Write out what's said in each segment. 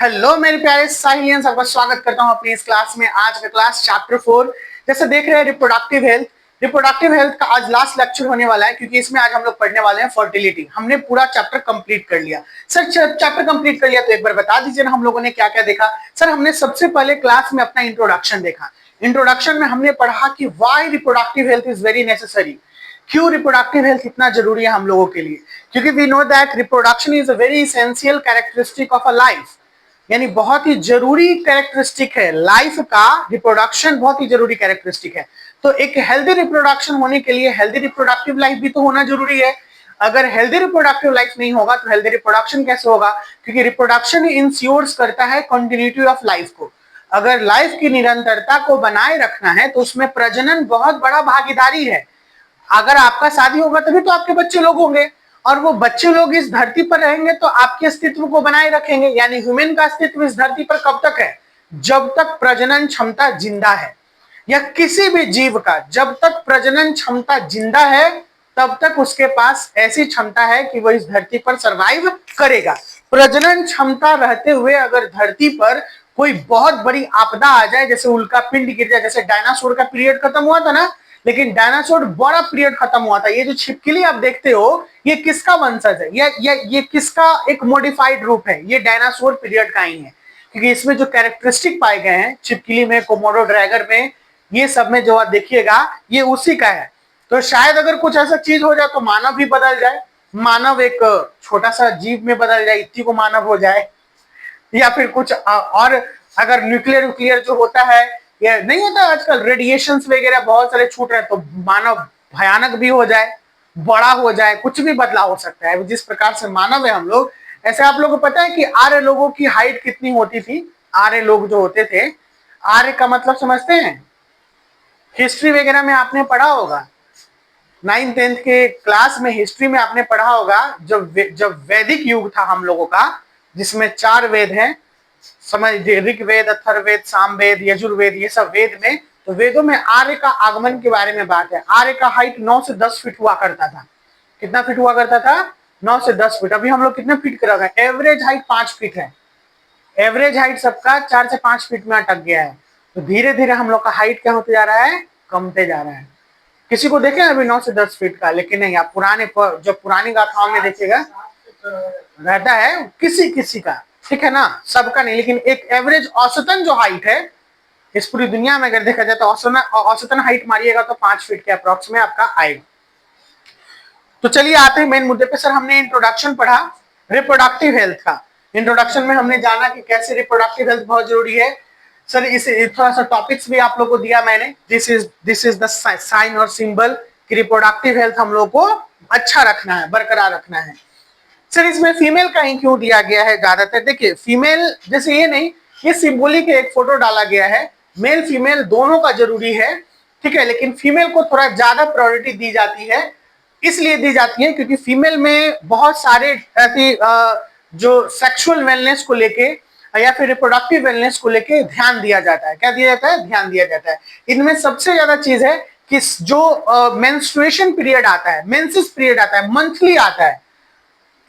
Hello मेरे प्यारे साहिलियंस, आपका स्वागत करता हूं अपनी इस क्लास में। आज का क्लास चैप्टर 4 जैसे देख रहे हैं रिप्रोडक्टिव हेल्थ। रिप्रोडक्टिव हेल्थ का आज लास्ट लेक्चर होने वाला है, क्योंकि इसमें आज हम लोग पढ़ने वाले हैं फर्टिलिटी। हमने पूरा चैप्टर कंप्लीट कर लिया। सर चैप्टर कंप्लीट कर लिया तो एक बार बता दीजिए ना, हम लोगों ने क्या क्या देखा। सर हमने सबसे पहले क्लास में अपना इंट्रोडक्शन देखा। इंट्रोडक्शन में हमने पढ़ा कि why reproductive health is very necessary. क्यों रिप्रोडक्टिव हेल्थ इतना जरूरी है हम लोगों के लिए? क्योंकि we know that reproduction is a very essential characteristic of a life, यानी बहुत ही जरूरी कैरेक्टरिस्टिक है लाइफ का। रिप्रोडक्शन बहुत ही जरूरी कैरेक्टरिस्टिक है। तो एक हेल्दी रिप्रोडक्शन होने के लिए हेल्दी रिप्रोडक्टिव लाइफ भी तो होना जरूरी है। अगर हेल्दी रिप्रोडक्टिव लाइफ नहीं होगा तो हेल्दी रिप्रोडक्शन कैसे होगा? क्योंकि रिप्रोडक्शन इंश्योर्स करता है कंटिन्यूटी ऑफ लाइफ को। अगर लाइफ की निरंतरता को बनाए रखना है तो उसमें प्रजनन बहुत बड़ा भागीदारी है। अगर आपका शादी होगा तभी तो आपके बच्चे लोग होंगे, और वो बच्चे लोग इस धरती पर रहेंगे तो आपके अस्तित्व को बनाए रखेंगे। यानी ह्यूमन का अस्तित्व इस धरती पर कब तक है? जब तक प्रजनन क्षमता जिंदा है। या किसी भी जीव का जब तक प्रजनन क्षमता जिंदा है तब तक उसके पास ऐसी क्षमता है कि वो इस धरती पर सरवाइव करेगा। प्रजनन क्षमता रहते हुए अगर धरती पर कोई बहुत बड़ी आपदा आ जाए, जैसे उल्का पिंड गिर जाए, जैसे डायनासोर का पीरियड खत्म हुआ था ना, लेकिन डायनासोर बड़ा पीरियड खत्म हुआ था। ये जो छिपकली आप देखते हो ये किसका वंशज है? ये किसका एक मॉडिफाइड रूप है? ये डायनासोर पीरियड का ही है, क्योंकि इसमें जो कैरेक्टरिस्टिक पाए गए हैं छिपकली में, कोमोडो ड्रैगन में, ये सब में जो आप देखिएगा ये उसी का है। तो शायद अगर कुछ ऐसा चीज हो जाए तो मानव भी बदल जाए, मानव एक छोटा सा जीव में बदल जाए, इतनी को मानव हो जाए, या फिर कुछ और अगर न्यूक्लियर जो होता है, ये नहीं होता आजकल रेडिएशंस वगैरह बहुत सारे छूट रहे हैं, तो मानव भयानक भी हो जाए, बड़ा हो जाए, कुछ भी बदलाव हो सकता है। जिस प्रकार से मानव है हम लोग, ऐसे आप लोगों को पता है कि आर्य लोगों की हाइट कितनी होती थी? आर्य लोग जो होते थे, आर्य का मतलब समझते हैं? हिस्ट्री वगैरह में आपने पढ़ा होगा, 9th-10th के क्लास में हिस्ट्री में आपने पढ़ा होगा। जब वैदिक युग था हम लोगों का, जिसमें 4 वेद हैं, समझ, ऋग्वेद, अथर्ववेद, सामवेद, यजुर्वेद, ये सब वेद में, तो वेदों में आर्य का आगमन के बारे में बात है। आर्य का हाइट 9 से 10 फीट हुआ करता था। कितना फीट हुआ करता था? 9 से 10 फीट। अभी हम लोग कितने फीट कर रहे हैं? एवरेज हाइट 5 फीट है। एवरेज हाइट सबका 4 से 5 फीट में अटक गया है। तो धीरे धीरे हम लोग का हाइट क्या होते जा रहा है? कमते जा रहा है। किसी को देखे अभी 9 से 10 फीट का? लेकिन नहीं, आप जो पुरानी गाथाओं में देखिएगा रहता है किसी किसी का, ठीक है ना, सबका नहीं, लेकिन एक एवरेज औसतन जो हाइट है इस पूरी दुनिया में अगर देखा जाए तो औसतन हाइट मारिएगा तो 5 फीट के अप्रोक्स में आपका आएगा। तो चलिए आते हैं मेन मुद्दे पे। सर हमने इंट्रोडक्शन पढ़ा रिप्रोडक्टिव हेल्थ का। इंट्रोडक्शन में हमने जाना कि कैसे रिप्रोडक्टिव हेल्थ बहुत जरूरी है। सर इस थोड़ा सा टॉपिक्स भी आप लोग को दिया मैंने। दिस इज द साइन और सिंबल कि रिप्रोडक्टिव हेल्थ हम लोग को अच्छा रखना है, बरकरार रखना है। सर इसमें फीमेल का ही क्यों दिया गया है? ज्यादातर देखिए फीमेल जैसे ये नहीं, ये सिंबॉलिक एक फोटो डाला गया है। मेल फीमेल दोनों का जरूरी है, ठीक है, लेकिन फीमेल को थोड़ा ज्यादा प्रायोरिटी दी जाती है। इसलिए दी जाती है क्योंकि फीमेल में बहुत सारे ऐसी जो सेक्सुअल वेलनेस को लेके या फिर रिप्रोडक्टिव वेलनेस को लेके ध्यान दिया जाता है। क्या दिया जाता है? ध्यान दिया जाता है। इनमें सबसे ज्यादा चीज है कि जो मेंस्ट्रुएशन पीरियड आता है, मेंसेस पीरियड आता है, मंथली आता है,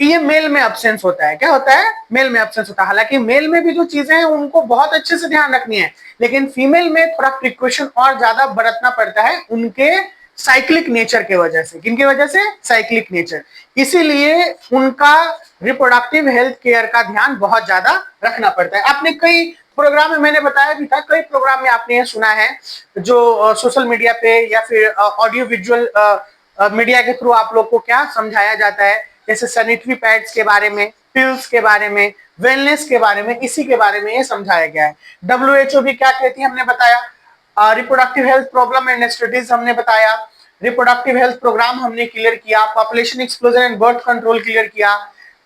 ये मेल में एब्सेंस होता है। क्या होता है? मेल में एब्सेंस होता है। हालांकि मेल में भी जो चीजें हैं उनको बहुत अच्छे से ध्यान रखनी है, लेकिन फीमेल में थोड़ा प्रिकॉशन और ज्यादा बरतना पड़ता है उनके साइक्लिक नेचर के वजह से। किनकी वजह से? Cyclic nature. इसीलिए उनका रिप्रोडक्टिव हेल्थ केयर का ध्यान बहुत ज्यादा रखना पड़ता है। आपने कई प्रोग्राम में, मैंने बताया भी था, कई प्रोग्राम में आपने ये सुना है जो सोशल मीडिया पे या फिर ऑडियो विजुअल मीडिया के थ्रू आप लोग को क्या समझाया जाता है, जैसे सैनिटरी पैड्स के बारे में, पिल्स के बारे में, वेलनेस के बारे में, इसी के बारे में ये समझाया गया है। WHO भी क्या कहती है हमने बताया। Reproductive health problem and studies हमने बताया। रिप्रोडक्टिव हेल्थ प्रोग्राम हमने क्लियर किया। Population explosion and birth control clear किया।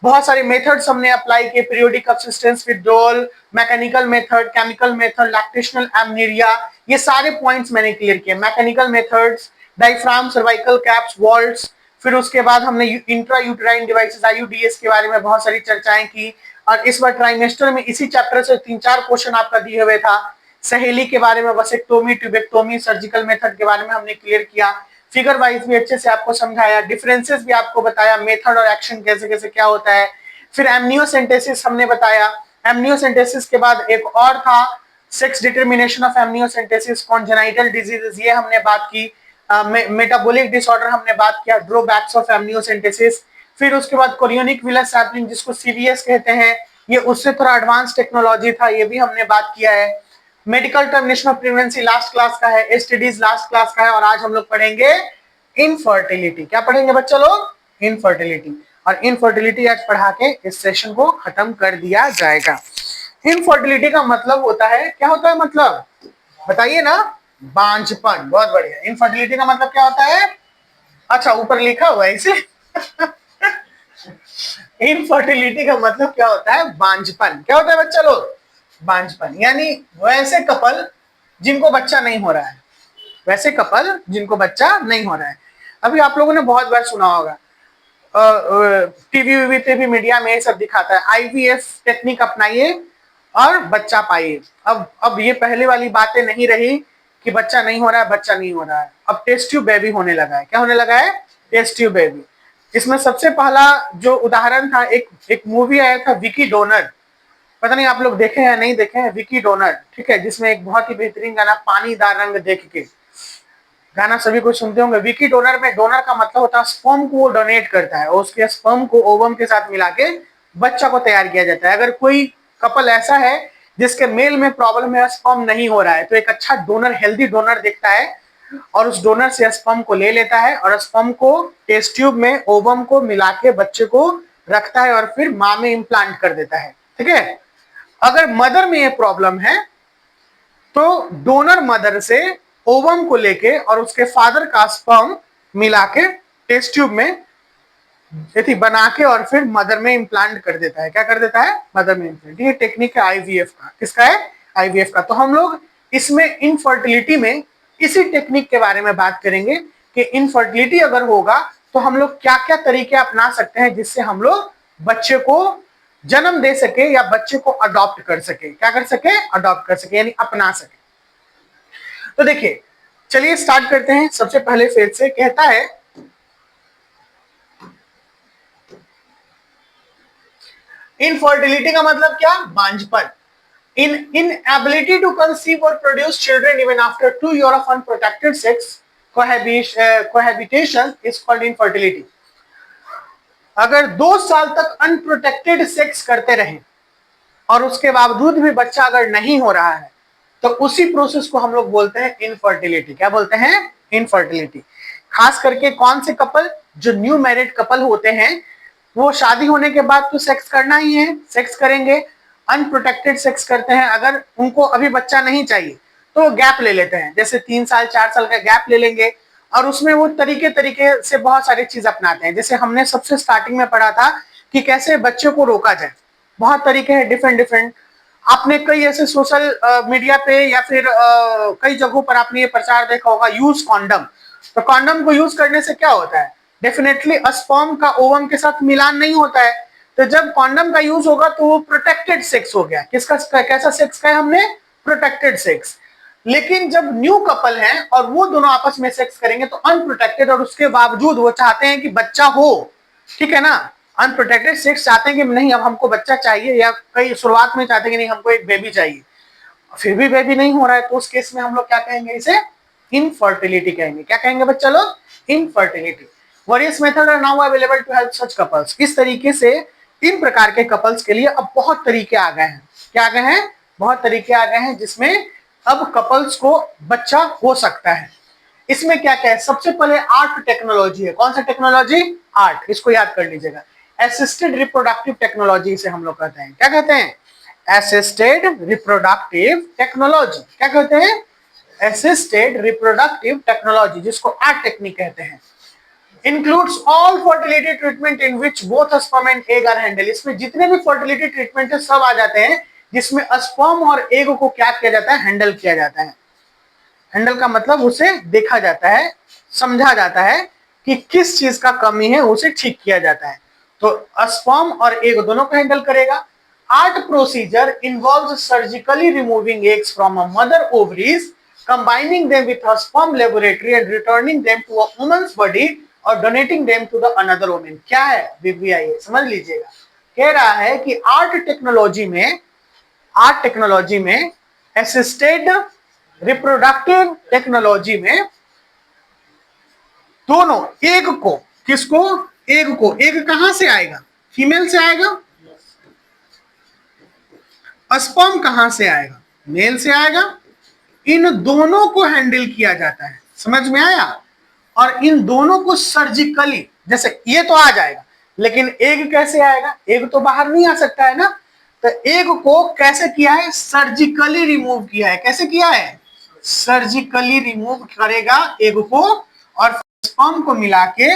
बहुत सारे मेथड्स हमने अप्लाई किए, periodic subsistence withdrawal, mechanical method, chemical method, lactational amenorrhea, ये सारे पॉइंट्स मैंने क्लियर किए। Mechanical methods, diaphragm, cervical caps, vaults, फिर उसके बाद हमने इंट्रा यूटेराइन डिवाइसेस IUDs के बारे में बहुत सारी चर्चाएं की। और इस बार ट्राइमेस्टर में इसी चैप्टर से 3-4 क्वेश्चन आपका दिए हुए था। सहेली के बारे में, वसेक्टोमी, ट्यूबेक्टोमी, सर्जिकल मेथड के बारे में हमने क्लियर किया। फिगर वाइज भी अच्छे से आपको समझाया, डिफरेंसेस भी आपको बताया, मेथड और एक्शन कैसे कैसे क्या होता है। फिर एमनियोसेंटेसिस हमने बताया, एमनियोसेंटेसिस के बाद एक और था sex determination of amniocentesis, congenital diseases ये हमने बात की, मेटाबॉलिक डिसऑर्डर हमने बात किया, ड्रॉबैक्स ऑफ एमनियोसेंटेसिस। फिर उसके बाद कोरियोनिक विलस सैपलिंग जिसको सीवीएस कहते हैं, ये उससे थोड़ा एडवांस टेक्नोलॉजी था, ये भी हमने बात किया है। Medical termination of pregnancy last class का है, एसटीडीज लास्ट क्लास का है, और आज हम लोग पढ़ेंगे इनफर्टिलिटी। क्या पढ़ेंगे बच्चा लोग? इनफर्टिलिटी। और इनफर्टिलिटी आज पढ़ा के इस सेशन को खत्म कर दिया जाएगा। इनफर्टिलिटी का मतलब होता है, क्या होता है मतलब बताइए ना? बांझपन। बहुत बढ़िया। इनफर्टिलिटी का मतलब क्या होता है? अच्छा, ऊपर लिखा हुआ है इसे। इनफर्टिलिटी का मतलब क्या होता है? बांझपन। क्या होता है बच्चा लोग? बांझपन, यानी वैसे कपल जिनको बच्चा नहीं हो रहा है, वैसे कपल जिनको बच्चा नहीं हो रहा है। अभी आप लोगों ने बहुत बार सुना होगा, टीवी वीवी पे भी, मीडिया में ये सब दिखाता है, आईवीएफ टेक्निक अपनाइए और बच्चा पाइए। अब ये पहले वाली बातें नहीं रही कि बच्चा नहीं हो रहा है, बच्चा नहीं हो रहा है। अब टेस्ट ट्यूब बेबी होने लगा है। क्या होने लगा है? Test tube baby. इसमें सबसे पहला जो उदाहरण था, एक मूवी आया था विकी डोनर, पता नहीं आप लोग देखे हैं नहीं देखे हैं, विकी डोनर, ठीक है, जिसमें एक बहुत ही बेहतरीन गाना पानीदार रंग देख के, गाना सभी को सुनते होंगे। विकी डोनर में डोनर का मतलब होता है स्पर्म को वो डोनेट करता है और उसके स्पर्म को ओवम के साथ मिला के बच्चा को तैयार किया जाता है। अगर कोई कपल ऐसा है जिसके मेल में प्रॉब्लम है, स्पर्म नहीं हो रहा है, तो एक अच्छा डोनर, हेल्दी डोनर देखता है और उस डोनर से स्पर्म को ले लेता है और स्पर्म को टेस्ट ट्यूब में ओवम को मिला के बच्चे को रखता है और फिर माँ में इम्प्लांट कर देता है। ठीक है। अगर मदर में ये प्रॉब्लम है तो डोनर मदर से ओवम को लेके और उसके फादर का स्पर्म मिला के टेस्ट ट्यूब में बना के और फिर मदर में इम्प्लांट कर देता है। क्या कर देता है? मदर में इम्प्लांट। ये टेक्निक है आईवीएफ का। किसका है? आईवीएफ का। तो हम लोग इसमें इनफर्टिलिटी में इसी टेक्निक के बारे में बात करेंगे कि इनफर्टिलिटी अगर होगा तो हम लोग क्या क्या तरीके अपना सकते हैं जिससे हम लोग बच्चे को जन्म दे सके या बच्चे को अडॉप्ट कर सके। क्या कर सके? अडॉप्ट कर सके, यानी अपना सके। तो देखिए, चलिए स्टार्ट करते हैं। सबसे पहले फेज से कहता है इनफर्टिलिटी का मतलब क्या? बांझपन। Inability to conceive or produce children even after 2 years of unprotected sex cohabitation is called infertility. अगर 2 साल तक अनप्रोटेक्टेड सेक्स करते रहे और उसके बावजूद भी बच्चा अगर नहीं हो रहा है तो उसी प्रोसेस को हम लोग बोलते हैं इनफर्टिलिटी। क्या बोलते हैं? इनफर्टिलिटी। खास करके कौन से कपल? जो न्यू मैरिड कपल होते हैं, वो शादी होने के बाद तो सेक्स करना ही है, सेक्स करेंगे। अनप्रोटेक्टेड सेक्स करते हैं, अगर उनको अभी बच्चा नहीं चाहिए तो वो गैप ले लेते हैं, जैसे 3 साल 4 साल का गैप ले लेंगे और उसमें वो तरीके से बहुत सारी चीज अपनाते हैं। जैसे हमने सबसे स्टार्टिंग में पढ़ा था कि कैसे बच्चे को रोका जाए। बहुत तरीके हैं, डिफरेंट। आपने कई ऐसे सोशल मीडिया पे या फिर कई जगहों पर आपने ये प्रचार देखा होगा, यूज कॉन्डम। तो कॉन्डम को यूज करने से क्या होता है? डेफिनेटली स्पर्म का ओवम के साथ मिलान नहीं होता है। तो जब कॉन्डम का यूज होगा तो वो प्रोटेक्टेड सेक्स हो गया। किसका? कैसा सेक्स का है हमने? Protected sex. लेकिन जब न्यू कपल है और वो दोनों आपस में सेक्स करेंगे तो अनप्रोटेक्टेड, और उसके बावजूद वो चाहते हैं कि बच्चा हो, ठीक है ना? अनप्रोटेक्टेड सेक्स चाहते हैं कि नहीं अब हमको बच्चा चाहिए, या कई शुरुआत में चाहते हैं कि नहीं हमको एक बेबी चाहिए, फिर भी बेबी नहीं हो रहा है, तो उस केस में हम लोग क्या कहेंगे? इसे इनफर्टिलिटी कहेंगे। क्या कहेंगे बच्चा लोग? Infertility. Various method are now available to help such couples. इस तरीके से 3 प्रकार के कपल्स के लिए अब बहुत तरीके आ गए हैं। क्या आ गए हैं? बहुत तरीके आ गए हैं जिसमें अब कपल्स को बच्चा हो सकता है। इसमें क्या क्या है? सबसे पहले आर्ट टेक्नोलॉजी है। कौन सा टेक्नोलॉजी? आर्ट। इसको याद कर लीजिएगा। असिस्टेड रिप्रोडक्टिव टेक्नोलॉजी से हम लोग कहते हैं। क्या कहते हैं? Assisted reproductive technology. क्या कहते हैं? असिस्टेड रिप्रोडक्टिव टेक्नोलॉजी, जिसको आर्ट टेक्निक कहते हैं। Includes all fertility treatment in which both sperm and egg are handle. इसमें जितने भी फर्टिलिटी ट्रीटमेंट है सब आ जाते हैं, जिसमें स्पर्म और एग को क्या किया जाता है? हैंडल किया जाता है। हैंडल का मतलब उसे देखा जाता है, समझा जाता है कि किस चीज का कमी है, उसे ठीक किया जाता है। तो स्पर्म और एग दोनों को हैंडल करेगा। Art procedure involves surgically removing eggs from a mother ovaries, combining them with a sperm laboratory and returning them to a woman's body or donating them to the another woman। क्या है? BBI समझ लीजिएगा। कह रहा है कि art technology में art technology में, असिस्टेड रिप्रोडक्टिव टेक्नोलॉजी में दोनों, एग को, किसको, एग को, एग कहां से आएगा, फीमेल से आएगा, स्पर्म कहां से आएगा, मेल से आएगा, इन दोनों को हैंडल किया जाता है, समझ में आया। और इन दोनों को सर्जिकली, जैसे ये तो आ जाएगा, लेकिन एग कैसे आएगा, एग तो बाहर नहीं आ सकता है ना, तो एग को कैसे किया है, सर्जिकली रिमूव किया है, कैसे किया है, सर्जिकली रिमूव करेगा एग को, और स्पर्म को मिला के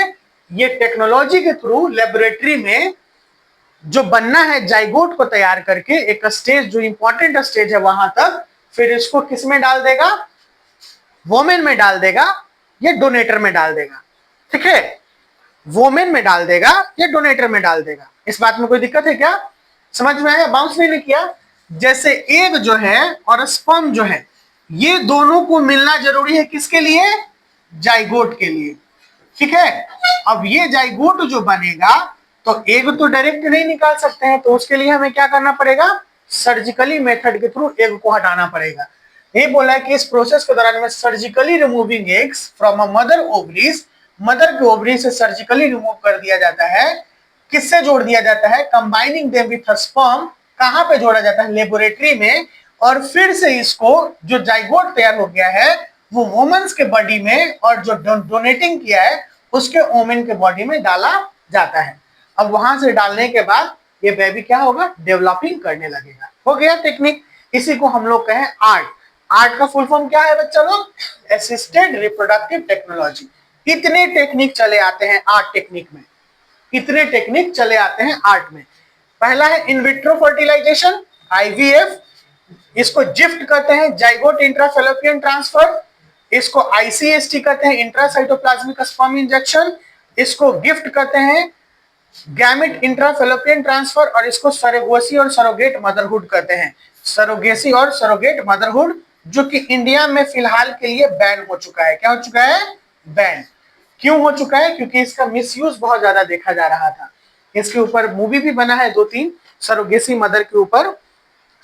ये टेक्नोलॉजी के थ्रू लेबोरेटरी में जो बनना है जाइगोट को तैयार करके एक स्टेज, जो इंपॉर्टेंट स्टेज है वहां तक, फिर इसको किस में डाल देगा, वोमेन में डाल देगा या डोनेटर में डाल देगा, ठीक है, वोमेन में डाल देगा या डोनेटर में डाल देगा। इस बात में कोई दिक्कत है क्या, समझ में आया, बाउंस नहीं किया। जैसे एग जो है और स्पर्म जो है, ये दोनों को मिलना जरूरी है, किसके लिए, जाइगोट के लिए, ठीक है। अब ये जाइगोट जो बनेगा, तो एग तो डायरेक्ट नहीं निकाल सकते हैं, तो उसके लिए हमें क्या करना पड़ेगा, सर्जिकली मेथड के थ्रू एग को हटाना पड़ेगा। ये बोला है कि इस प्रोसेस के दौरान में surgically removing eggs from a mother ovaries, mother के ओवरी से सर्जिकली रिमूव कर दिया जाता है, किससे जोड़ दिया जाता है, कंबाइनिंग देम विथ स्पर्म, कहां पे जोड़ा जाता है, लेबोरेटरी में, और फिर से इसको जो जाइगोट तैयार हो गया है वो वुमेन्स के बॉडी में, और जो डोनेटिंग किया है उसके वुमेन के बॉडी में डाला जाता है। अब वहां से डालने के बाद ये बेबी क्या होगा, डेवलपिंग करने लगेगा, हो गया टेक्निक। इसी को हम लोग कहें आर्ट। आर्ट का फुल फॉर्म क्या है बच्चा लोग, असिस्टेड रिप्रोडक्टिव टेक्नोलॉजी। कितने टेक्निक चले आते हैं आर्ट टेक्निक में, कितने टेक्निक चले आते हैं आर्ट में। पहला है इन विट्रो फर्टिलाइजेशन, आईवीएफ, इसको जिफ्ट कहते हैं, जाइगोट इंट्राफेलोपियन ट्रांसफर, इसको आईसीएसटी कहते हैं, इंट्रासाइटोप्लाज्मिक स्पर्म इंजेक्शन, इसको गिफ्ट कहते हैं, गैमेट इंट्राफेलोपियन ट्रांसफर, और इसको सरोगेसी और सरोगेट मदरहुड कहते हैं, सरोगेसी और सरोगेट मदरहुड, जो कि इंडिया में फिलहाल के लिए बैन हो चुका है। क्या हो चुका है, बैन। क्यों हो चुका है, क्योंकि इसका मिसयूज बहुत ज्यादा देखा जा रहा था। इसके ऊपर मूवी भी बना है 2-3 सरोगेसी मदर के ऊपर,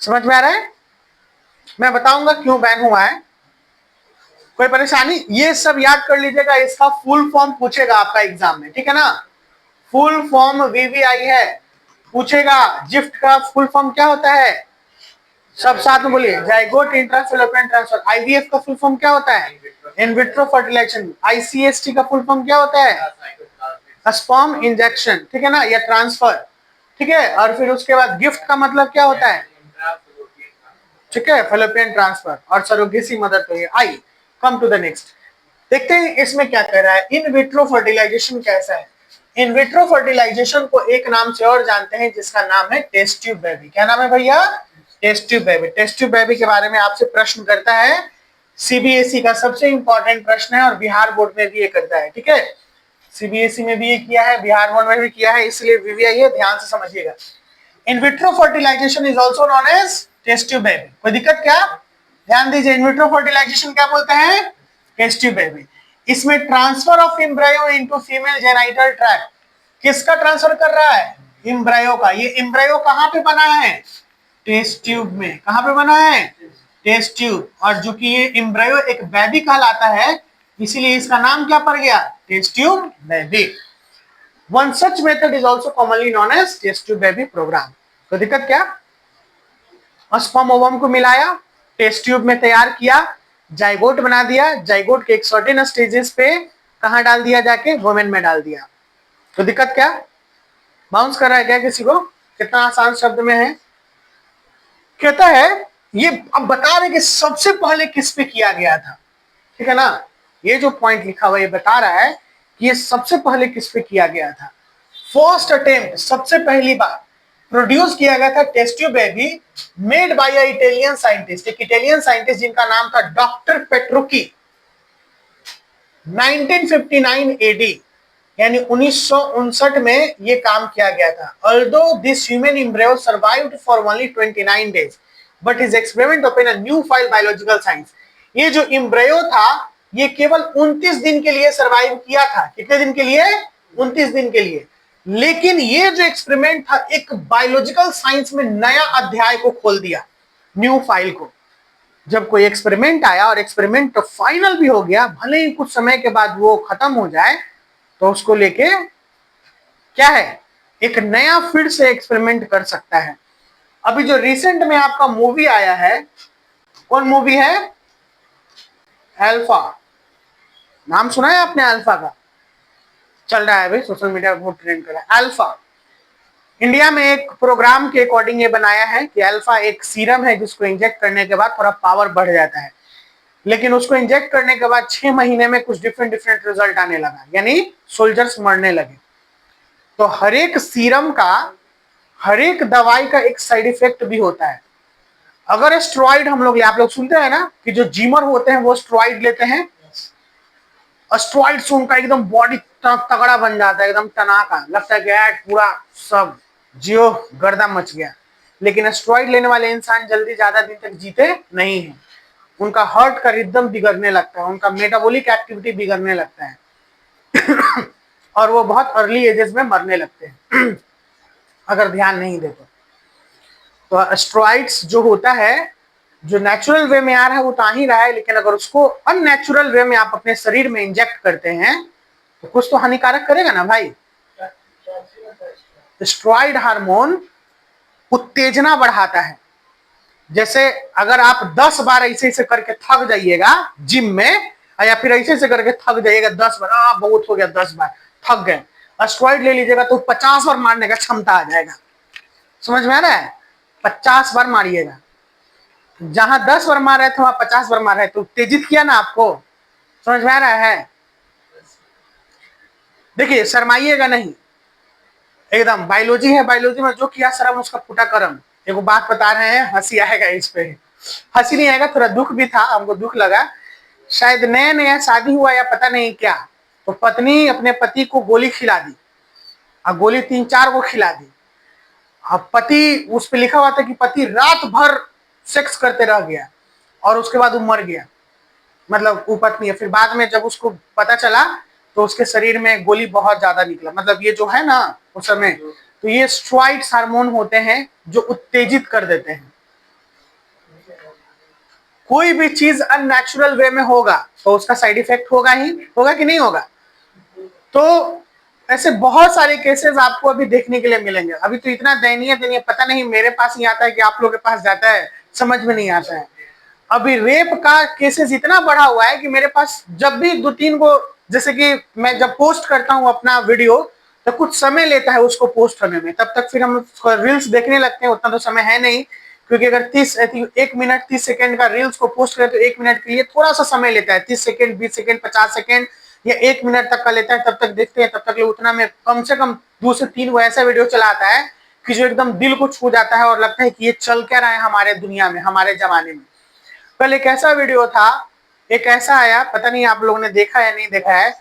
समझ में आ रहा है, मैं बताऊंगा क्यों बैन हुआ है, कोई परेशानी, ये सब याद कर लीजिएगा। इसका फुल फॉर्म पूछेगा आपका एग्जाम में, ठीक है ना, फुल फॉर्म वीवीआई है, पूछेगा जिफ्ट का फुल फॉर्म क्या होता है, सब साथ में बोलिए, जाइगोट इंट्राफेलोपियन ट्रांसफर। आईवीएफ का फुल फॉर्म क्या होता है, इन विट्रो फर्टिलाइजेशन। आईसीएसटी का फुल फॉर्म क्या होता है, स्पर्म इंजेक्शन, ठीक है ना, या ट्रांसफर, ठीक है। और फिर उसके बाद गिफ्ट का मतलब क्या होता है, ठीक है, फेलोपियन ट्रांसफर, और सरोगेसी मदर। तो ये आई, कम टू द नेक्स्ट, देखते हैं इसमें क्या कह रहा है। इन विट्रो फर्टिलाइजेशन कैसा है, इन विट्रो फर्टिलाइजेशन को एक नाम से और जानते हैं जिसका नाम है टेस्ट ट्यूब बेबी। क्या नाम है भैया, test tube baby. Test tube baby के बारे में आपसे प्रश्न करता है, सीबीएसई का सबसे इंपॉर्टेंट प्रश्न है, और बिहार बोर्ड में भी ये करता है, ठीक है, सीबीएसई में भी ये किया है, बिहार बोर्ड में भी किया है, इसलिए वीवीआई है, ध्यान से समझिएगा। In vitro fertilization is also known as test tube baby. कोई दिक्कत क्या, ध्यान दीजिए, इन विट्रो फर्टिलाइजेशन क्या बोलते हैं, टेस्ट ट्यूब बेबी। इसमें transfer of embryo into female genital tract, किसका ट्रांसफर कर रहा है, एम्ब्रायो का। ये एम्ब्रायो कहां पे बना है, टेस्ट ट्यूब में। कहां पे बना है, टेस्ट ट्यूब। और जो कि ये एम्ब्रायो एक बेबी कहलाता है, इसीलिए इसका नाम क्या पड़ गया, test tube baby. One such method is also commonly known as test tube baby program. तो दिक्कत क्या, स्पर्म ओवम को मिलाया, टेस्ट ट्यूब में तैयार किया, जाइगोट बना दिया, जाइगोट के एक सर्टेन स्टेजेस पे कहां डाल दिया, जाके वुमेन में डाल दिया। तो दिक्कत क्या, बाउंस कर रहा है क्या किसी को, कितना आसान शब्द में है। कहता है ये अब बता रहे कि सबसे पहले किस पे किया गया था, ठीक है ना, ये जो पॉइंट लिखा हुआ ये बता रहा है कि ये सबसे पहले किस पे किया गया था। फर्स्ट अटेम्प्ट, सबसे पहली बार प्रोड्यूस किया गया था test tube baby, made by a Italian scientist, एक इटालियन साइंटिस्ट जिनका नाम था डॉक्टर पेट्रोकी, 1959 एडी, यानी 1959 में ये काम किया गया था। Although this human embryo survived for only 29 days, but his experiment opened a new field biological science। ये जो एम्ब्रियो था ये केवल 29 दिन के लिए सरवाइव किया था। कितने दिन के लिए, 29 दिन के लिए। लेकिन ये जो एक्सपेरिमेंट था एक बायोलॉजिकल साइंस में नया अध्याय को खोल दिया। न्यू फाइल को। जब कोई एक्सपेरिमेंट आया और एक्सपेरिमेंट फाइनल भी हो गया, भले ही कुछ समय के बाद वो खत्म हो जाए, तो उसको लेके क्या है, एक नया फिर से एक्सपेरिमेंट कर सकता है। अभी जो रिसेंट में आपका मूवी आया है, कौन मूवी है? अल्फा। नाम सुना है आपने अल्फा का? चल रहा है अभी सोशल मीडिया पर, बहुत ट्रेंड कर रहा है अल्फा। इंडिया में एक प्रोग्राम के अकॉर्डिंग ये बनाया है कि अल्फा एक सीरम है जिसको इंजेक्ट करने के बाद थोड़ा पावर बढ़ जाता है, लेकिन उसको इंजेक्ट करने के बाद 6 महीने में कुछ डिफरेंट डिफरेंट रिजल्ट आने लगा, यानी सोल्जर्स मरने लगे। तो हर एक सीरम का, हर एक दवाई का एक साइड इफेक्ट भी होता है। अगर स्टेरॉइड हम लोग, आप लोग सुनते हैं ना कि जो जिमर होते हैं वो स्टेरॉइड लेते हैं, स्टेरॉइड से उनका एकदम बॉडी तगड़ा बन जाता है, एकदम टनाका, लगता है कि पूरा सब जियो गर्दा मच गया। लेकिन स्टेरॉइड लेने वाले इंसान जल्दी ज्यादा दिन तक जीते नहीं है, उनका हार्ट का रिदम बिगड़ने लगता है, उनका मेटाबॉलिक एक्टिविटी बिगड़ने लगता है और वो बहुत अर्ली एजेस में मरने लगते हैं अगर ध्यान नहीं दे तो स्टेरॉइड्स जो होता है, जो नेचुरल वे में आ रहा है वो तो आ ही रहा है, लेकिन अगर उसको अननेचुरल वे में आप अपने शरीर में इंजेक्ट करते हैं तो कुछ तो हानिकारक करेगा ना भाई। स्टेरॉइड हार्मोन उत्तेजना बढ़ाता है। जैसे अगर आप 10 बार ऐसे ऐसे करके थक जाइएगा जिम में, या फिर ऐसे ऐसे करके थक जाइएगा 10 बार, बहुत हो गया 10 बार थक गए, स्टेरॉइड ले लीजिएगा तो 50 बार मारने का क्षमता आ जाएगा। समझ में आ रहा है? 50 बार मारिएगा, जहां 10 बार मार रहे थे वहां 50 बार मार रहे थे, तो उत्तेजित किया ना आपको। समझ में आ रहा है? देखिए शर्माइएगा नहीं, एकदम बायोलॉजी है, बायोलॉजी में जो किया शर्म उसका फूटा करम। एगो बात बता रहे हैं, हंसी आएगा इस पे, हंसी नहीं आएगा, थोड़ा दुख भी था, हमको दुख लगा। शायद नया नया शादी हुआ या पता नहीं क्या, तो पत्नी अपने पति को गोली खिला दी, और गोली 3-4 को खिला दी। अब पति, उस पे लिखा हुआ था कि पति रात भर सेक्स करते रह गया और उसके बाद वो मर गया, मतलब वो पत्नी है। फिर बाद में जब उसको पता चला तो उसके शरीर में गोली बहुत ज्यादा निकला, मतलब ये जो है ना उस समय, तो ये स्टेरॉइड्स हार्मोन होते हैं जो उत्तेजित कर देते हैं। कोई भी चीज अननेचुरल वे में होगा तो उसका साइड इफेक्ट होगा ही, होगा कि नहीं होगा? तो ऐसे बहुत सारे केसेस आपको अभी देखने के लिए मिलेंगे। अभी तो इतना दयनीय दयनीय, पता नहीं मेरे पास ही आता है कि आप लोगों के पास जाता है, समझ में नहीं आता है। अभी रेप का केसेस इतना बढ़ा हुआ है कि मेरे पास जब भी 2-3 को, जैसे कि मैं जब पोस्ट करता हूँ अपना वीडियो तो कुछ समय लेता है उसको पोस्ट होने में, तब तक फिर हम रील्स देखने लगते हैं, उतना तो समय है नहीं, क्योंकि अगर 1 मिनट 30 सेकंड का रील्स को पोस्ट करें तो 1 मिनट के लिए थोड़ा सा समय लेता है, 30 सेकंड 20 सेकंड 50 सेकंड या 1 मिनट तक का लेता है, तब तक देखते हैं, तब तक उतना में कम से कम 2 से 3 वो ऐसा वीडियो चलाता है कि जो एकदम दिल को छू जाता है और लगता है कि ये चल क्या रहा है हमारे दुनिया में, हमारे जमाने में। कल एक ऐसा वीडियो था, एक ऐसा आया, पता नहीं आप लोगों ने देखा या नहीं देखा है,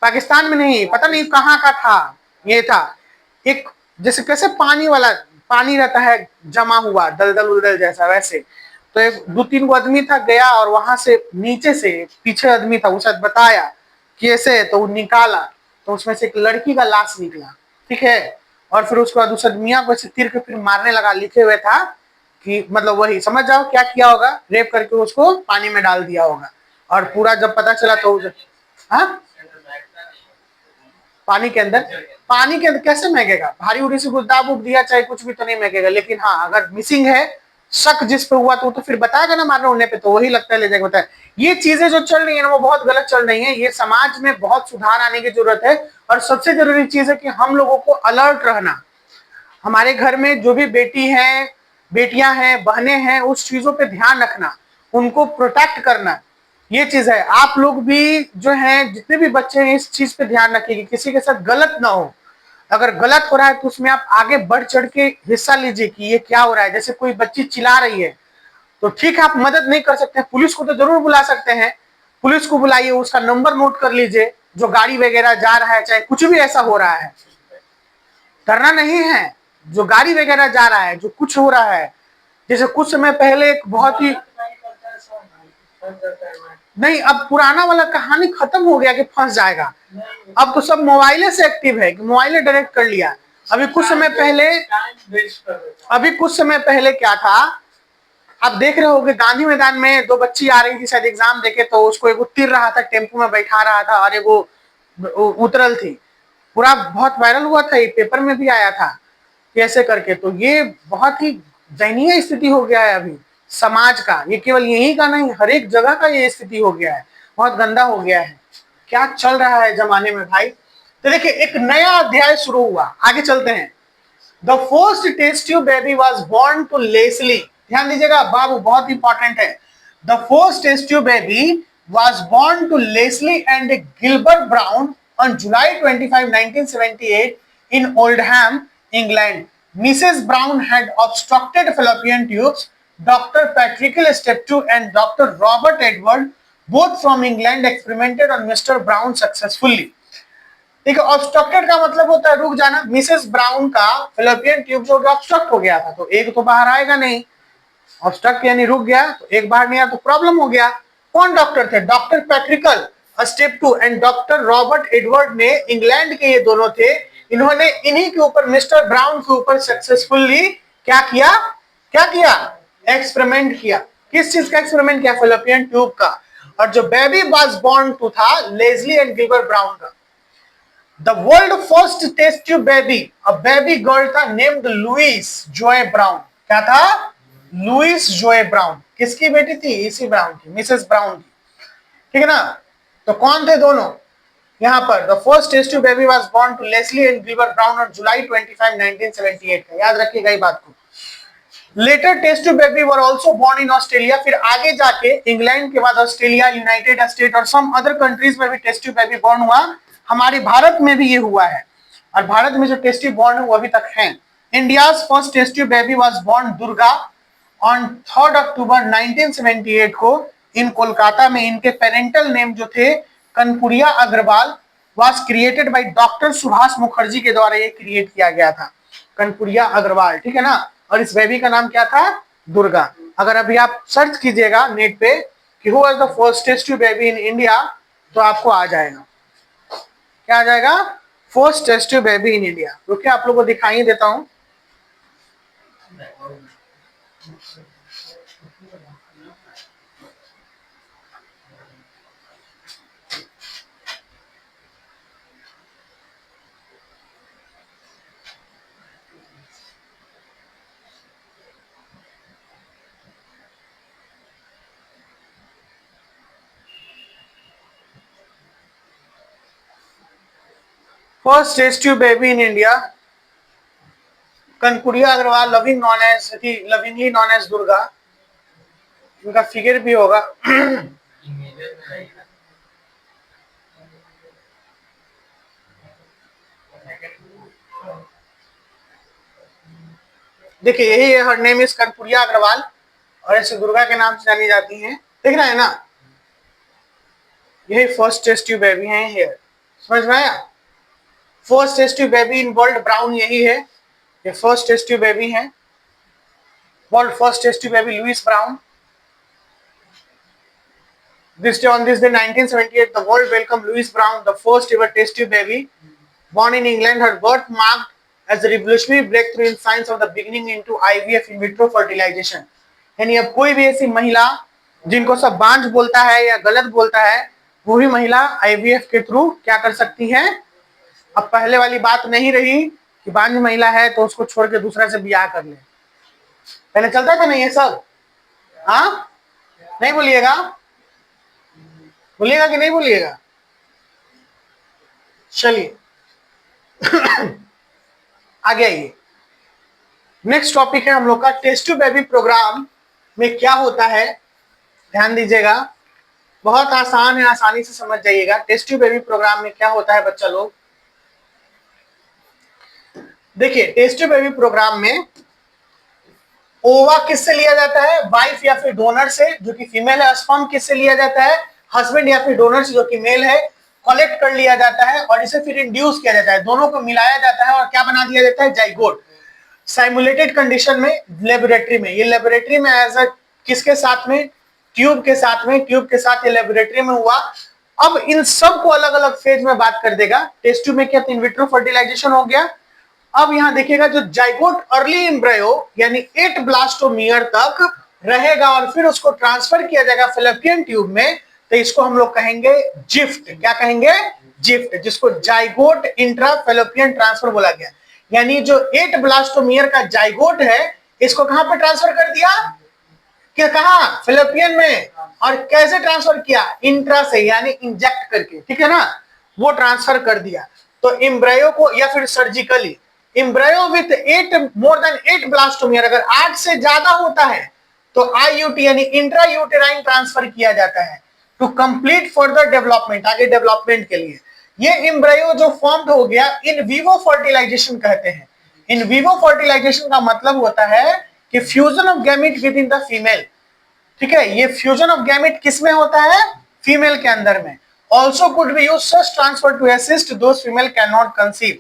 पाकिस्तान में नहीं पता नहीं कहाँ का था, ये था एक, जैसे कैसे पानी वाला, पानी रहता है जमा हुआ दलदल उलदल जैसा, वैसे तो एक 2-3 को आदमी था गया और वहां से नीचे से पीछे आदमी था, उसे बताया कि ऐसे, तो निकाला तो उसमें से एक लड़की का लाश निकला, ठीक है, और फिर उसके बाद उस आदमिया को ऐसे तीर के फिर मारने लगा, लिखे हुए था कि मतलब वही समझ जाओ क्या किया होगा, रेप करके उसको पानी में डाल दिया होगा। और पूरा जब पता चला तो हाँ, पानी के अंदर कैसे महकेगा? भारी उड़ी से कुछ दाब उब दिया चाहे कुछ भी तो नहीं महकेगा, लेकिन हाँ अगर मिसिंग है, शक जिस पे हुआ तो फिर बताएगा ना मारने उड़ने पे, तो वही लगता है ले जाएगा। बताए ये चीजें जो चल रही है ना वो बहुत गलत चल रही है, ये समाज में बहुत सुधार आने की जरूरत है। और सबसे जरूरी चीज है कि हम लोगों को अलर्ट रहना, हमारे घर में जो भी बेटी है, बेटियां हैं, बहनें हैं, उस चीजों पे ध्यान रखना, उनको प्रोटेक्ट करना, ये चीज है। आप लोग भी जो हैं, जितने भी बच्चे हैं, इस चीज पे ध्यान रखिए कि किसी के साथ गलत ना हो। अगर गलत हो रहा है तो उसमें आप आगे बढ़ चढ़ के हिस्सा लीजिए कि ये क्या हो रहा है। जैसे कोई बच्ची चिल्ला रही है तो ठीक है, आप मदद नहीं कर सकते, पुलिस को तो जरूर बुला सकते हैं, पुलिस को बुलाइए, उसका नंबर नोट कर लीजिए, जो गाड़ी वगैरह जा रहा है, चाहे कुछ भी ऐसा हो रहा है, डरना नहीं है। जो गाड़ी वगैरह जा रहा है, जो कुछ हो रहा है, जैसे कुछ समय पहले एक बहुत ही, नहीं अब पुराना वाला कहानी खत्म हो गया कि फंस जाएगा, अब तो सब मोबाइले से एक्टिव है कि मोबाइले डायरेक्ट कर लिया। अभी कुछ समय पहले क्या था, आप देख रहे होगे गांधी मैदान में दो बच्ची आ रही थी शायद एग्जाम देके, तो उसको एक उतर रहा था, टेम्पो में बैठा रहा था और एगो उतरल थी। पूरा बहुत वायरल हुआ था, ये पेपर में भी आया था कैसे करके। तो ये बहुत ही दयनीय स्थिति हो गया है अभी समाज का। ये केवल यही का नहीं, हर एक जगह का ये स्थिति हो गया है, बहुत गंदा हो गया है। क्या चल रहा है जमाने में भाई। तो देखिए एक नया अध्याय शुरू हुआ, आगे चलते हैं। The first test tube baby was born to Leslie. ध्यान दीजिएगा बाबू, बहुत इंपॉर्टेंट है। The first test tube baby was born to Leslie and Gilbert Brown on July 25, 1978 in Oldham, England. Mrs. Brown had obstructed fallopian tubes. Dr. Patrick Steptoe and Dr. Robert Edward, both from England, experimented on Mr. Brown successfully. ठीक है, obstructed का मतलब होता है रुक जाना। Mrs brown का fallopian tube जो ऑब्स्ट्रक्ट हो गया था, तो एक तो बाहर आएगा नहीं, ऑब्स्ट्रक्ट यानी रुक गया, तो एक बाहर नहीं आया तो प्रॉब्लम हो गया। कौन डॉक्टर थे? Doctor Patrick Steptoe and doctor Robert Edward ने, इंग्लैंड के ये दोनों थे। इन्होंने इन्हीं के ऊपर, मिस्टर ब्राउन के ऊपर सक्सेसफुली क्या किया? क्या किया? एक्सपेरिमेंट किया। किस चीज का एक्सपेरिमेंट किया? फेलोपियन ट्यूब का। और जो बेबी वाज बोर्न टू था लेजली एंड गिलबर्ट ब्राउन का। The world first test tube baby, a baby girl था named लुइस जोए ब्राउन। क्या था? लुइस जोए ब्राउन। किसकी बेटी थी? इसी ब्राउन की, मिसेस ब्राउन की। ठीक है ना? तो कौन थे दोनों यहाँ पर? The first test tube baby was born to Leslie and Gilbert Brown on July 25, 1978 का। याद रखिएगा ये बात को। Later test tube baby were also born in Australia। फिर आगे जाके इंग्लैंड के बाद ऑस्ट्रेलिया, यूनाइटेड स्टेट और सम अदर कंट्रीज में भी टेस्ट ट्यूब बेबी बॉर्न हुआ। हमारे भारत में भी ये हुआ है, और भारत में जो टेस्ट ट्यूब बॉर्न है वो अभी तक है। India's first test tube baby was born Durga on 3 October 1978 को इन कोलकाता में। इनके पेरेंटल नेम जो थे Kanupriya Agarwal, was created by doctor Subhash Mukherjee के द्वारा ये क्रिएट किया गया था, कनपुरिया अग्रवाल। ठीक है ना? और इस बेबी का नाम क्या था? दुर्गा। अगर अभी आप सर्च कीजिएगा नेट पे कि who was the first test tube baby in India, तो आपको आ जाएगा। क्या आ जाएगा? First test tube baby in India. रुकिए आप लोगों को दिखाई देता हूं। First test tube baby in India, Kanupriya Agarwal, lovingly known as Durga. इनका फिगर भी होगा। देखिए यही है, हर नेम इज कनपुरिया अग्रवाल और ऐसे दुर्गा के नाम से जानी जाती हैं। देख रहे हैं ना? यही फर्स्ट टेस्ट ट्यूब बेबी है। हियर समझ में आया? First test tube baby in world Brown यही है, ये फर्स्ट टेस्ट ट्यूब बेबी है। World first test tube baby Louise Brown. On this day 1978 the world welcomed Louis Brown, the first ever test tube baby born in England. Her birth marked as a revolutionary breakthrough in science of the beginning into IVF, in vitro fertilization। यानी अब कोई भी ऐसी महिला जिनको सब बांझ बोलता है या गलत बोलता है, वो भी महिला IVF के थ्रू क्या कर सकती है। अब पहले वाली बात नहीं रही कि बांझ महिला है तो उसको छोड़ के दूसरा से ब्याह कर ले। पहले चलता था ना ये सब? हाँ, नहीं बोलिएगा? बोलिएगा कि नहीं बोलिएगा? चलिए आगे आइए। नेक्स्ट टॉपिक है हम लोग का टेस्ट ट्यूब बेबी प्रोग्राम में क्या होता है। ध्यान दीजिएगा, बहुत आसान है, आसानी से समझ जाइएगा। टेस्ट ट्यूब बेबी प्रोग्राम में क्या होता है बच्चा लोग? देखिए टेस्ट ट्यूब बेबी प्रोग्राम में ओवा किससे लिया जाता है? वाइफ या फिर डोनर से जो कि फीमेल है। स्पर्म किससे लिया जाता है? हस्बैंड या फिर डोनर से जो कि मेल है। कलेक्ट कर लिया जाता है और इसे फिर इंड्यूस किया जाता है, दोनों को मिलाया जाता है और क्या बना दिया जाता है? जाइगोट। साइमुलेटेड कंडीशन में लेबोरेटरी में, ये लेबोरेटरी में एज अ किसके साथ में? ट्यूब के साथ में। ट्यूब के साथ ये लेबोरेटरी में हुआ। अब इन सब को अलग अलग फेज में बात कर देगा। टेस्ट ट्यूब में क्या? इन विट्रो फर्टिलाइजेशन हो गया। अब यहां देखिएगा जो जाइगोट अर्ली एम्ब्रायो यानी 8 ब्लास्टोमियर तक रहेगा और फिर उसको ट्रांसफर किया जाएगा फेलोपियन ट्यूब में, तो इसको हम लोग कहेंगे जिफ्ट। क्या कहेंगे? जिफ्ट, जिसको जाइगोट इंट्रा फेलोपियन ट्रांसफर बोला गया। यानी जो 8 ब्लास्टोमियर का जाइगोट है, इसको कहां पर ट्रांसफर कर दिया? क्या कहा? फेलोपियन में। और कैसे ट्रांसफर किया? इंट्रा से, यानी इंजेक्ट करके, ठीक है ना, वो ट्रांसफर कर दिया। तो एम्ब्रायो को, या फिर surgically, embryo with 8 more than 8 blastomere, अगर 8 से ज्यादा होता है तो आईयूटी यानी इंट्रा यूटेराइन ट्रांसफर किया जाता है टू कंप्लीट फर्दर डेवलपमेंट, आगे डेवलपमेंट के लिए। ये एम्ब्रायो जो फॉर्म हो गया, इन विवो फर्टिलाइजेशन कहते हैं। इन विवो फर्टिलाइजेशन का मतलब होता है कि fusion of gamete with in the female, ठीक है। ये फ्यूजन ऑफ गैमेट किस में होता है? फीमेल के अंदर में। Also could be use such transfer to assist those female can not conceive.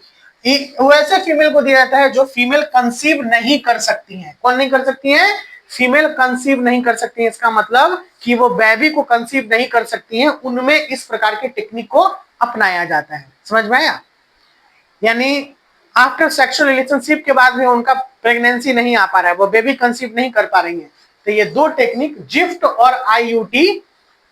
वैसे फीमेल को दिया जाता है जो फीमेल कंसीव नहीं कर सकती हैं। कौन नहीं कर सकती हैं? फीमेल कंसीव नहीं कर सकती है। इसका मतलब कि वो बेबी को कंसीव नहीं कर सकती हैं, उनमें इस प्रकार के टेक्निक को अपनाया जाता है। समझ में आया? यानी आफ्टर सेक्सुअल रिलेशनशिप के बाद भी उनका प्रेगनेंसी नहीं आ पा रहा है, वो बेबी कंसीव नहीं कर पा रही है, तो ये दो टेक्निक जिफ्ट और आईयूटी,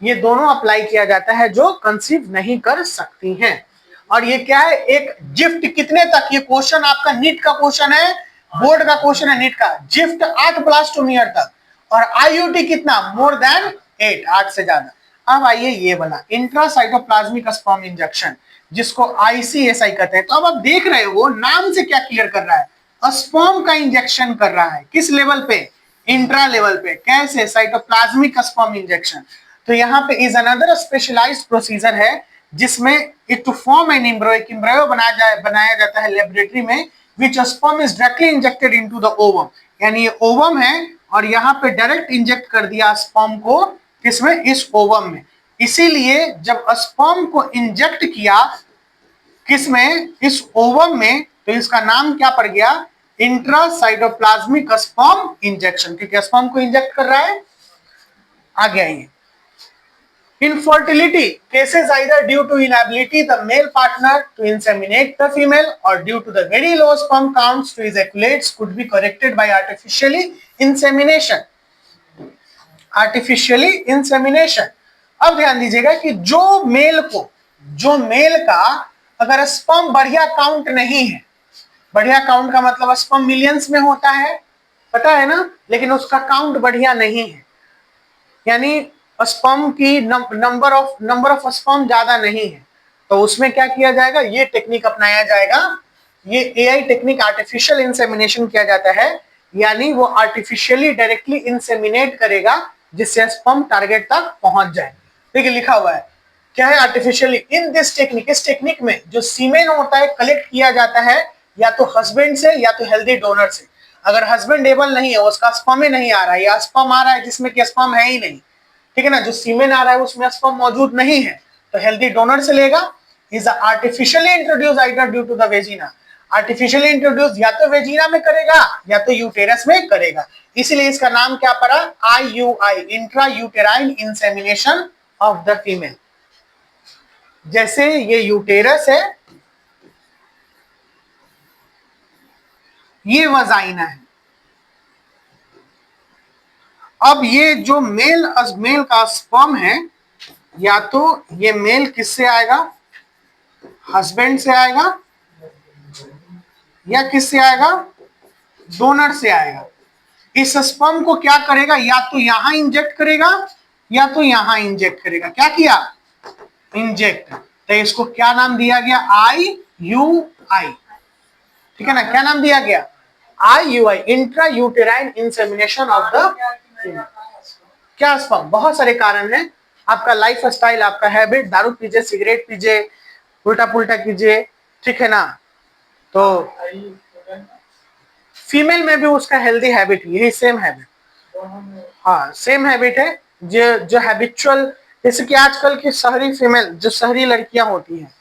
ये दोनों अप्लाई किया जाता है जो कंसीव नहीं कर सकती हैं। और ये क्या है? एक जिफ्ट कितने तक? ये क्वेश्चन आपका नीट का क्वेश्चन है, बोर्ड का क्वेश्चन है नीट का। जिफ्ट 8 ब्लास्टोमियर तक, और आईयूटी कितना? मोर देन 8, 8 से ज्यादा। अब आइए ये वाला इंट्रासाइटोप्लाज्मिक स्पर्म इंजेक्शन, जिसको आईसीएसआई कहते हैं। तो अब आप देख रहे हो नाम से क्या क्लियर कर रहा है? स्पर्म का इंजेक्शन कर रहा है। किस लेवल पे? इंट्रा लेवल पे। कैसे? Cytoplasmic sperm injection. तो यहाँ पे इज अनदर स्पेशलाइज्ड प्रोसीजर है जिसमें it to form an embryo, एक एम्ब्रियो बनाया जाता है लेबोरेटरी में, which sperm is directly injected into the ovum. यानी ये ओवम है और यहाँ पे डायरेक्ट इंजेक्ट कर दिया स्पर्म को, किसमें? इस ओवम में। इसीलिए जब स्पर्म को इंजेक्ट किया किसमें? इस ओवम में, तो इसका नाम क्या पड़ गया? इंट्रासाइटोप्लाज्मिक स्पर्म इंजेक्शन, क्योंकि स्पर्म को इंजेक्ट कर रहा है। आगे आइए। Infertility cases either due to inability the male partner to inseminate the female or due to the very low sperm counts to ejaculates could be corrected by artificially insemination. Artificially insemination. अब ध्यान दीजिएगा कि जो mail का अगर sperm बढ़िया count नहीं है, बढ़िया काउंट का मतलब स्पर्म मिलियंस में होता है, पता है ना, लेकिन उसका काउंट बढ़िया नहीं है, यानी स्पर्म की नंबर ऑफ स्पर्म ज्यादा नहीं है, तो उसमें क्या किया जाएगा? ये टेक्निक अपनाया जाएगा। ये एआई टेक्निक आर्टिफिशियल इंसेमिनेशन किया जाता है, यानी वो आर्टिफिशियली डायरेक्टली इंसेमिनेट करेगा जिससे स्पर्म टारगेट तक पहुंच जाए। देखिए लिखा हुआ है क्या है? आर्टिफिशियली इन दिस टेक्निक, इस टेक्निक में जो सीमेन होता है कलेक्ट किया जाता है या तो हस्बैंड से या तो हेल्दी डोनर से। अगर हस्बैंड एबल नहीं है, उसका स्पर्म ही नहीं आ रहा है, या स्पर्म आ रहा है जिसमें कि स्पर्म है ही नहीं, ठीक है ना, जो सीमेन आ रहा है उसमें स्पर्म मौजूद नहीं है, तो हेल्दी डोनर से लेगा। Is artificially introduce either due to the vagina, artificially introduce या तो वेजिना में करेगा या तो यूटेरस में करेगा, इसीलिए इसका नाम क्या पड़ा? IUI, intra uterine insemination of the female. जैसे ये यूटेरस है, ये वजाइना है। अब ये जो मेल का स्पर्म है, या तो ये मेल किससे आएगा? हस्बैंड से आएगा, या किससे आएगा? डोनर से आएगा। इस स्पर्म को क्या करेगा? या तो यहां इंजेक्ट करेगा या तो यहां इंजेक्ट करेगा। क्या किया? इंजेक्ट। तो इसको क्या नाम दिया गया? आईयूआई, ठीक है ना। क्या नाम दिया गया? IUI, intra uterine insemination of the क्या स्पर्म। बहुत सारे कारण हैं, आपका लाइफ स्टाइल, आपका हैबिट, दारू पीजिए, सिगरेट पीजिए, उल्टा पुल्टा कीजिए, ठीक है ना। तो फीमेल में भी उसका हेल्दी हैबिट, यही सेम हैबिट, हाँ सेम हैबिट है, जो हैबिचुअल, जैसे कि आजकल की शहरी फीमेल, जो शहरी लड़कियां होती हैं,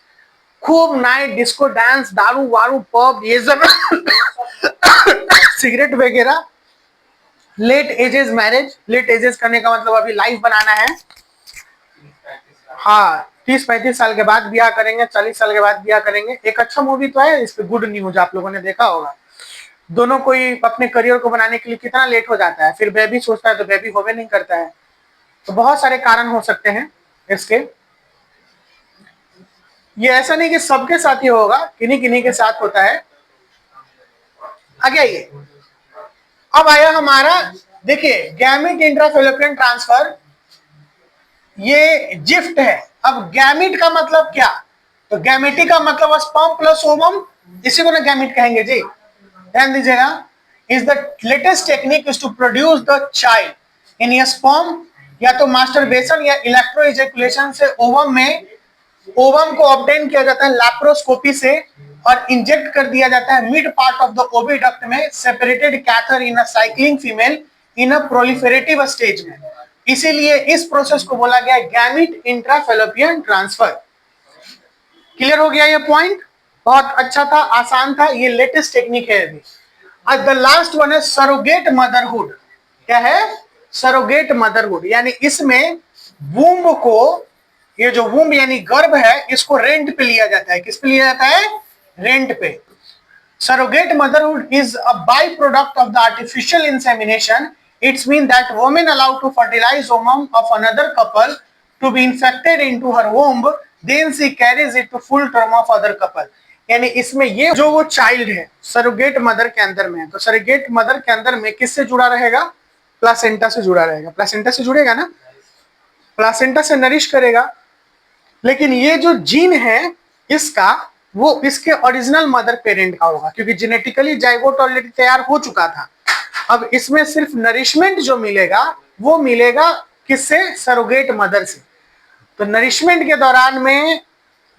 खूब नाइट डिस्को डांस, दारू वारू पब, ये सब सिगरेट वगैरह, late ages marriage. Late ages करने का मतलब अभी लाइफ बनाना है, हाँ 30-35 साल के बाद ब्याह करेंगे, 40 साल के बाद ब्याह करेंगे। एक अच्छा मूवी तो है इस पे, गुड न्यूज, आप लोगों ने देखा होगा, दोनों कोई अपने करियर को बनाने के लिए कितना लेट हो जाता है, फिर बेबी सोचता है तो बेबी होवे नहीं करता है। तो बहुत सारे कारण हो सकते हैं इसके। ये ऐसा नहीं कि सबके साथ ही होगा, किन्हीं किन्हीं के साथ होता है। आगे आइए, अब आया हमारा, देखिए गैमेट इंट्राफैलोपियन ट्रांसफर, ये जिफ्ट है। अब गैमेट का मतलब क्या, तो गैमेटी का मतलब स्पर्म प्लस ओवम, इसी को ना गैमेट कहेंगे जी, ध्यान दीजिएगा। Is the latest technique is to produce the child in sperm, या तो मास्टरबेशन या इलेक्ट्रो इजैकुलेशन से ओवम को ऑब्टेन किया जाता है लैप्रोस्कोपी से, और इंजेक्ट कर दिया जाता है mid part of the oviduct में, separated catheter in a cycling female in a proliferative stage में। इसीलिए इस प्रोसेस को बोला गया गैमेट इंट्राफैलोपियन ट्रांसफर। क्लियर हो गया ये पॉइंट? बहुत अच्छा था, आसान था, ये लेटेस्ट टेक्निक है अभी। आज द लास्ट वन है सरोगेट मदरहुड। क्या है? सरोगेट मदरहुड, यानी इसमें वूम्ब को, ये जो वूम्ब यानी गर्भ है, इसको रेंट पे लिया जाता है। किस पे लिया जाता है? रेंट पे। Surrogate motherhood is a byproduct of the artificial insemination. It's mean that woman allowed to fertilize ovum of another couple to be infected into her womb, then she carries it to full term of other couple. यानी इसमें ये जो वो child है surrogate mother के अंदर में है, तो सरोगेट मदर के अंदर में किससे जुड़ा रहेगा? प्लासेंटा से जुड़ा रहेगा। प्लासेंटा से जुड़ेगा ना, प्लासेंटा से नरिश करेगा। लेकिन ये जो जीन है इसका, वो इसके ओरिजिनल मदर पेरेंट का होगा, क्योंकि जेनेटिकली जाइगोट ऑलरेडी तैयार हो चुका था। अब इसमें सिर्फ नरिशमेंट जो मिलेगा वो मिलेगा किससे? सरोगेट मदर से। तो नरिशमेंट के दौरान में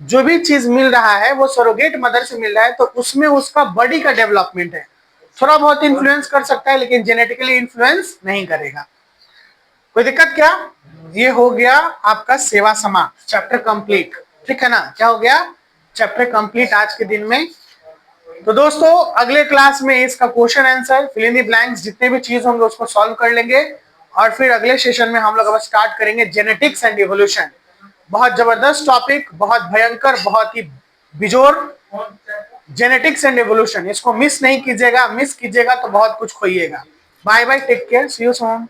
जो भी चीज मिल रहा है वो सरोगेट मदर से मिल रहा है, तो उसमें उसका बॉडी का डेवलपमेंट है, थोड़ा बहुत इन्फ्लुएंस कर सकता है, लेकिन जेनेटिकली इन्फ्लुएंस नहीं करेगा। कोई दिक्कत क्या? ये हो गया आपका सेवा समाप्त, चैप्टर कंप्लीट। ठीक है ना? क्या हो गया? चैप्टर कंप्लीट आज के दिन में। तो दोस्तों अगले क्लास में इसका question answer, fill in the blanks, जितने भी चीज होंगे उसको सॉल्व कर लेंगे, और फिर अगले सेशन में हम लोग अब स्टार्ट करेंगे जेनेटिक्स एंड इवोल्यूशन। बहुत जबरदस्त टॉपिक, बहुत भयंकर, बहुत ही बिजोर, जेनेटिक्स एंड इवोल्यूशन। इसको मिस नहीं कीजिएगा, मिस कीजिएगा तो बहुत कुछ खोइएगा। Bye bye, take care, see you soon.